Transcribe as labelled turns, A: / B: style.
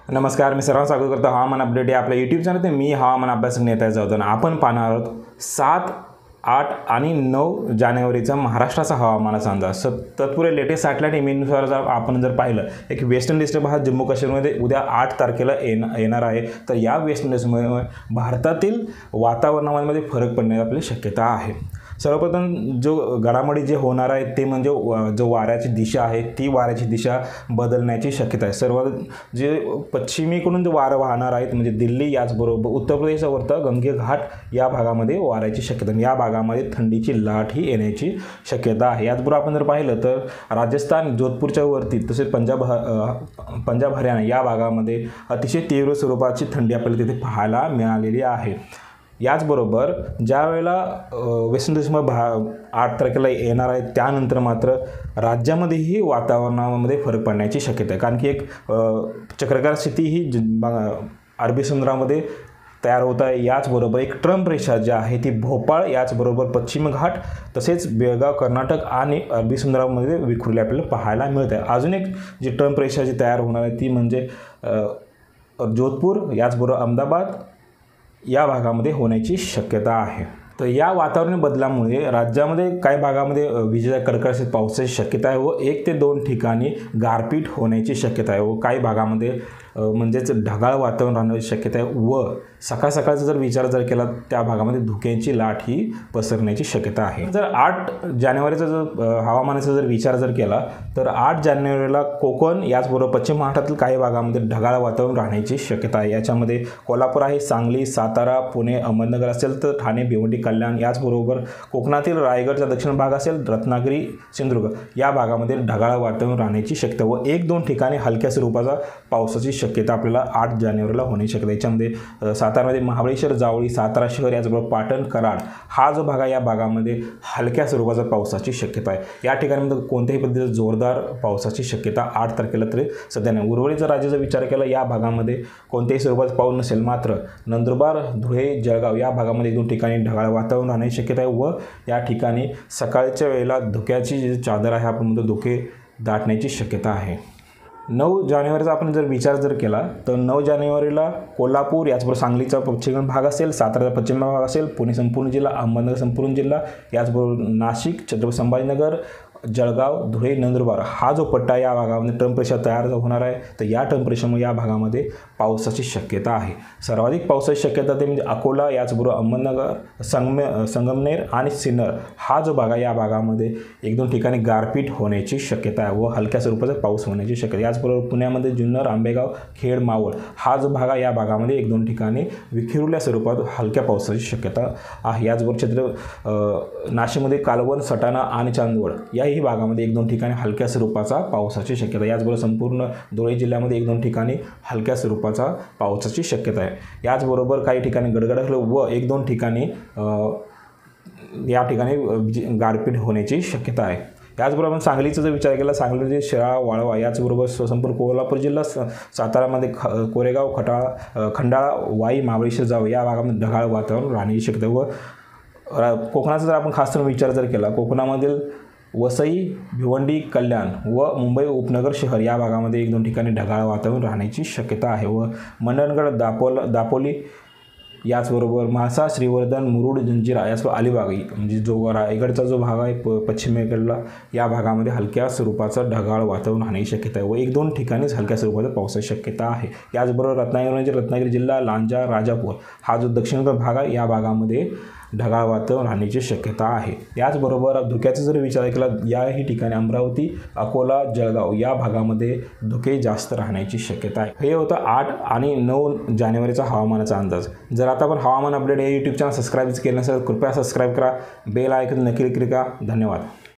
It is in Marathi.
A: नमस्कार, मी सर्वांचं स्वागत करतो हवामान अपडेट या आपल्या यूट्यूब चॅनल. मी हवामान अभ्यासक नेता जाऊन आपण पाहणार आहोत 7, 8 आणि 9 जानेवारीचा महाराष्ट्राचा हवामानाचा अंदाज. तत्पूर्वी लेटेस्ट सॅटेलाइट इमेजनुसार आपण जर पाहिलं एक वेस्टर्न डिस्टर्ब हा जम्मू काश्मीरमध्ये उद्या 8 तारखेला येणार आहे. तर या वेस्टर्न डिस्टर्बमुळे भारतातील वातावरणामध्ये फरक पडण्याची आपली शक्यता आहे. सर्वप्रथम जो घडामोडी जे होणार आहे ते म्हणजे जो वाऱ्याची दिशा आहे ती वाऱ्याची दिशा बदलण्याची शक्यता आहे. सर्वात जे पश्चिमेकडून जो वारं वाहणार आहेत म्हणजे दिल्ली याचबरोबर उत्तर प्रदेशावरतं गंगे घाट या भागामध्ये वाऱ्याची शक्यता, या भागामध्ये थंडीची लाट ही येण्याची शक्यता आहे. याचबरोबर आपण जर पाहिलं तर राजस्थान जोधपूरच्या वरती तसेच पंजाब हरियाणा या भागामध्ये अतिशय तीव्र स्वरूपाची थंडी आपल्याला तिथे पाहायला मिळालेली आहे. याचबरोबर ज्या वेळेला वेस्टर्न डिस्टर्ब 8 तारखेला येणार आहे त्यानंतर मात्र राज्यामध्येही वातावरणामध्ये फरक पडण्याची शक्यता आहे. कारण की एक चक्राकार स्थिती ही अरबी समुद्रामध्ये तयार होत आहे. याचबरोबर एक ट्रम्प रेषा जी आहे ती भोपाळ याचबरोबर पश्चिम घाट तसेच बेळगाव कर्नाटक आणि अरबी समुद्रामध्ये विखुरली आपल्याला पाहायला मिळत आहे. अजून एक जी ट्रम्प रेषा जी तयार होणार आहे ती म्हणजे जोधपूर याचबरोबर अहमदाबाद या भागामध्ये होण्याची शक्यता आहे. तर या वातावरण बदलामुळे राज्यामध्ये काही भागामध्ये विजेच्या कडकडाटासह पावसाची शक्यता आहे व 1 ते 2 ठिकाणी गारपीट होण्याची शक्यता आहे व काही भागामध्ये म्हणजेच ढगाळ वातावरण राहण्याची शक्यता आहे व सकाळचा जर विचार केला त्या भागामध्ये धुक्यांची लाट ही पसरण्याची शक्यता आहे. जर 8 जानेवारीचा जर हवामानाचा जर विचार केला तर 8 जानेवारीला कोकण याचबरोबर पश्चिम महाराष्ट्रातील काही भागामध्ये ढगाळ वातावरण राहण्याची शक्यता आहे. याच्यामध्ये कोल्हापूर आहे, सांगली, सातारा, पुणे, अहमदनगर असेल तर ठाणे, भिवंडी, कल्याण याचबरोबर कोकणातील रायगडचा दक्षिण भाग असेल, रत्नागिरी, सिंधुदुर्ग या भागामध्ये ढगाळ वातावरण राहण्याची शक्यता व 1-2 ठिकाणी हलक्या स्वरूपाचा पावसाची शक्यता आपल्याला 8 जानेवारीला होण्याची शक्यता. याच्यामध्ये सातारामध्ये महाबळेश्वर, जावळी, सातारा शहर याचबरोबर पाटण, कराड हा जो भाग आहे या भागामध्ये हलक्या स्वरूपाचा पावसाची शक्यता आहे. या ठिकाणी कोणत्याही पद्धतीचं जोरदार पावसाची शक्यता 8 तारखेला तरी सध्या नाही. उर्वरित राज्याचा विचार केला या भागामध्ये कोणत्याही स्वरूपाचा पाऊस नसेल. मात्र नंदुरबार, धुळे, जळगाव या भागामध्ये 1-2 ठिकाणी ढगाळ वातावरण राहण्याची शक्यता आहे व या ठिकाणी सकाळच्या वेळेला धुक्याची जी चादर आहे आपण म्हणतो धुके दाटण्याची शक्यता आहे. 9 जानेवारीचा आपण जर विचार केला तर 9 जानेवारीला कोल्हापूर याचबरोबर सांगलीचा पश्चिम भाग असेल, साताराचा पश्चिम भाग असेल, पुणे संपूर्ण जिल्हा, अहमदनगर संपूर्ण जिल्हा याचबरोबर नाशिक, छत्रपती संभाजीनगर, जळगाव, धुळे, नंदुरबार हा जो पट्टा या भागामध्ये ट्रम्प रेषा तयार होणार आहे. तर या ट्रम्प रेषेमुळे या भागामध्ये पावसाची शक्यता आहे. सर्वाधिक पावसाची शक्यता ते म्हणजे अकोला याचबरोबर अहमदनगर, संगमनेर आणि सिन्नर हा जो भाग आहे या भागामध्ये 1-2 ठिकाणी गारपीट होण्याची शक्यता आहे व हलक्या स्वरूपाचा पाऊस होण्याची शक्यता. याचबरोबर पुण्यामध्ये जुन्नर, आंबेगाव, खेड, मावळ हा जो भाग आहे या भागामध्ये 1-2 ठिकाणी विखुरल्या स्वरूपात हलक्या पावसाची शक्यता आहे. याचबरोबर नाशिकमध्ये कालवण, सटाणा आणि चांदवड याही भागामध्ये 1-2 ठिकाणी हलक्या स्वरूपाचा पावसाची शक्यता. याचबरोबर संपूर्ण धुळे जिल्ह्यामध्ये 1-2 ठिकाणी हलक्या स्वरूपाचा पावसाची शक्यता आहे. याचबरोबर काही ठिकाणी गडगडाट व 1-2 ठिकाणी या ठिकाणी गारपीट होण्याची शक्यता आहे. याचबरोबर आपण सांगलीचा जर विचार केला सांगलीमध्ये शिराळा, वाळवा याचबरोबर संपूर्ण कोल्हापूर जिल्हा, सातारामध्ये कोरेगाव, खंडाळा, वाई, महाबळेश्वर, जावळी या भागामध्ये ढगाळ वातावरण राहण्याची शक्यता व कोकणाचा जर आपण खास विचार केला कोकणामधील वसई, भिवंडी, कल्याण व मुंबई उपनगर शहर या भागामध्ये 1-2 ठिकाणी ढगाळ वातावरण राहण्याची शक्यता आहे व मंडणगड, दापोली याचबरोबर म्हाळसा, श्रीवर्धन, मुरुड, जंजिरा याचबरोबर अलिबाग म्हणजे जो रायगडचा जो भाग आहे पश्चिमेकडला या भागामध्ये हलक्या स्वरूपाचा ढगाळ वातावरण राहण्याची शक्यता आहे व 1-2 ठिकाणीच हलक्या स्वरूपाचा पावसाची शक्यता आहे. याचबरोबर रत्नागिरी जिल्हा, लांजा, राजापूर हा जो दक्षिणेकडील भाग आहे या भागामध्ये ढगाळ वातावरण राहण्याची शक्यता आहे. याचबरोबर धुक्याचा जर विचार केला याही ठिकाणी अमरावती, अकोला, जळगाव या भागामध्ये धुके जास्त राहण्याची शक्यता आहे. हे होतं 8 आणि 9 जानेवारीचा हवामानाचा अंदाज. जर आता आपण हवामान अपडेट या यूट्यूब चॅनल सबस्क्राईब केलं नसेल कृपया सबस्क्राईब करा, बेल आयकॉन नक्की क्लिक करा. धन्यवाद.